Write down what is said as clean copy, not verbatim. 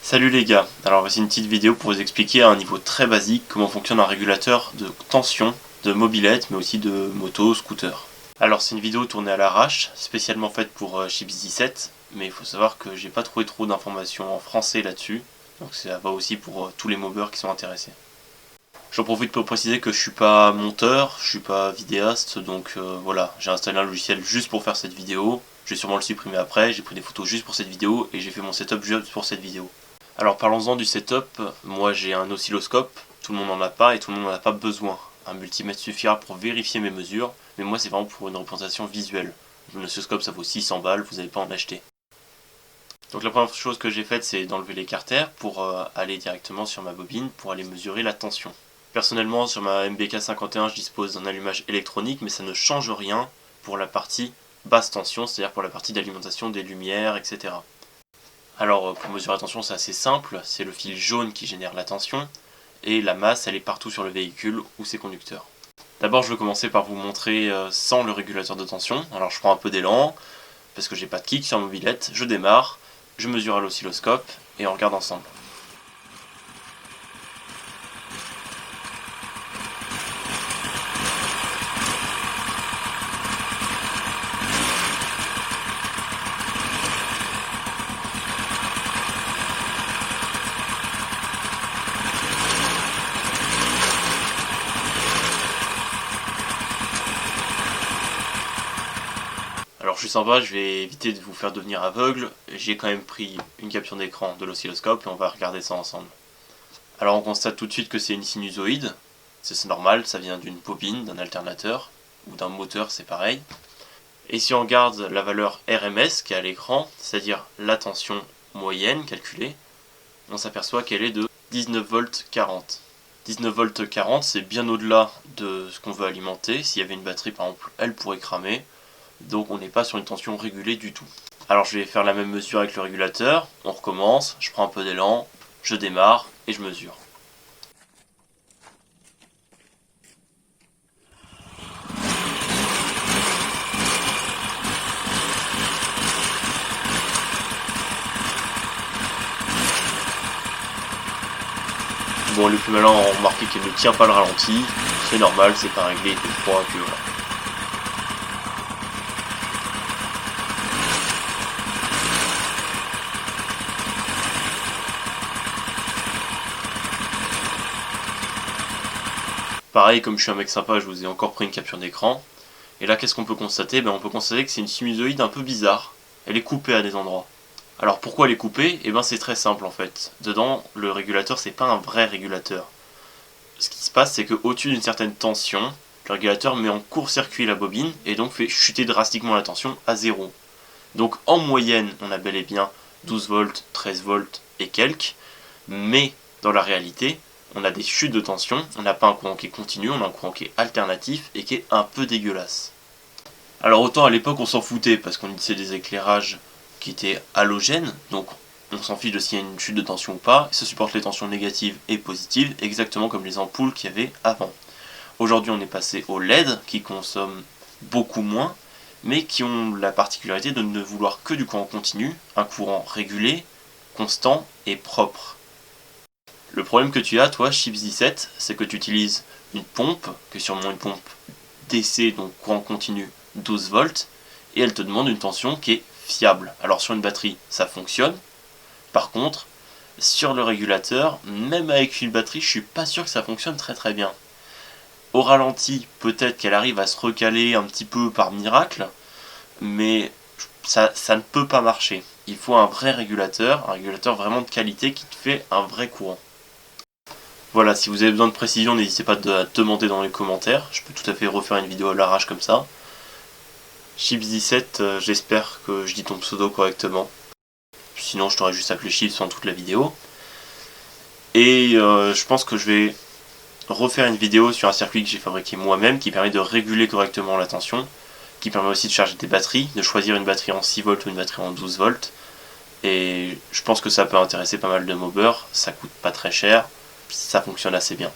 Salut les gars, alors voici une petite vidéo pour vous expliquer à un niveau très basique comment fonctionne un régulateur de tension de mobilette mais aussi de moto, scooter. Alors c'est une vidéo tournée à l'arrache, spécialement faite pour Chips17, mais il faut savoir que j'ai pas trouvé trop d'informations en français là-dessus, donc ça va aussi pour tous les mobbers qui sont intéressés. J'en profite pour préciser que je suis pas monteur, je suis pas vidéaste, donc voilà, j'ai installé un logiciel juste pour faire cette vidéo, je vais sûrement le supprimer après, j'ai pris des photos juste pour cette vidéo et j'ai fait mon setup juste pour cette vidéo. Alors parlons-en du setup, moi j'ai un oscilloscope, tout le monde n'en a pas et tout le monde n'en a pas besoin. Un multimètre suffira pour vérifier mes mesures, mais moi c'est vraiment pour une représentation visuelle. Un oscilloscope ça vaut 600 balles, vous n'allez pas en acheter. Donc la première chose que j'ai faite c'est d'enlever l'écarter pour aller directement sur ma bobine pour aller mesurer la tension. Personnellement sur ma MBK51 je dispose d'un allumage électronique mais ça ne change rien pour la partie basse tension, c'est-à-dire pour la partie d'alimentation des lumières, etc. Alors pour mesurer la tension c'est assez simple, c'est le fil jaune qui génère la tension et la masse elle est partout sur le véhicule ou ses conducteurs. D'abord je vais commencer par vous montrer sans le régulateur de tension. Alors je prends un peu d'élan parce que j'ai pas de kick sur mobilette, je démarre, je mesure à l'oscilloscope et on regarde ensemble. Alors je suis sympa, je vais éviter de vous faire devenir aveugle, j'ai quand même pris une capture d'écran de l'oscilloscope et on va regarder ça ensemble. Alors on constate tout de suite que c'est une sinusoïde, c'est normal, ça vient d'une bobine, d'un alternateur, ou d'un moteur, c'est pareil. Et si on regarde la valeur RMS qui est à l'écran, c'est-à-dire la tension moyenne calculée, on s'aperçoit qu'elle est de 19 volts 40. 19 volts 40 c'est bien au-delà de ce qu'on veut alimenter, s'il y avait une batterie par exemple elle pourrait cramer, donc on n'est pas sur une tension régulée du tout. Alors je vais faire la même mesure avec le régulateur, on recommence, je prends un peu d'élan, je démarre et je mesure. Bon, les plus malins ont remarqué qu'il ne tient pas le ralenti, c'est normal, c'est pas réglé, il fait froid, que voilà. Pareil, comme je suis un mec sympa, je vous ai encore pris une capture d'écran. Et là, qu'est-ce qu'on peut constater? On peut constater que c'est une sinusoïde un peu bizarre. Elle est coupée à des endroits. Alors pourquoi elle est coupée? C'est très simple en fait. Dedans, le régulateur, c'est pas un vrai régulateur. Ce qui se passe, c'est qu'au-dessus d'une certaine tension, le régulateur met en court-circuit la bobine et donc fait chuter drastiquement la tension à 0. Donc en moyenne, on a bel et bien 12 volts, 13 volts et quelques, mais dans la réalité, on a des chutes de tension, on n'a pas un courant qui est continu, on a un courant qui est alternatif et qui est un peu dégueulasse. Alors autant à l'époque on s'en foutait parce qu'on utilisait des éclairages qui étaient halogènes, donc on s'en fiche de s'il y a une chute de tension ou pas, ça supporte les tensions négatives et positives, exactement comme les ampoules qu'il y avait avant. Aujourd'hui on est passé aux LED qui consomment beaucoup moins, mais qui ont la particularité de ne vouloir que du courant continu, un courant régulé, constant et propre. Le problème que tu as, toi, Chips17, c'est que tu utilises une pompe, qui est sûrement une pompe DC, donc courant continu 12 volts, et elle te demande une tension qui est fiable. Alors sur une batterie, ça fonctionne. Par contre, sur le régulateur, même avec une batterie, je suis pas sûr que ça fonctionne très bien. Au ralenti, peut-être qu'elle arrive à se recaler un petit peu par miracle, mais ça ne peut pas marcher. Il faut un vrai régulateur, un régulateur vraiment de qualité qui te fait un vrai courant. Voilà, si vous avez besoin de précision, n'hésitez pas à demander dans les commentaires. Je peux tout à fait refaire une vidéo à l'arrache comme ça. Chips17, j'espère que je dis ton pseudo correctement. Sinon, je t'aurais juste appelé Chips en toute la vidéo. Et je pense que je vais refaire une vidéo sur un circuit que j'ai fabriqué moi-même qui permet de réguler correctement la tension, qui permet aussi de charger des batteries, de choisir une batterie en 6 volts ou une batterie en 12 volts. Et je pense que ça peut intéresser pas mal de mobbers, ça coûte pas très cher, ça fonctionne assez bien.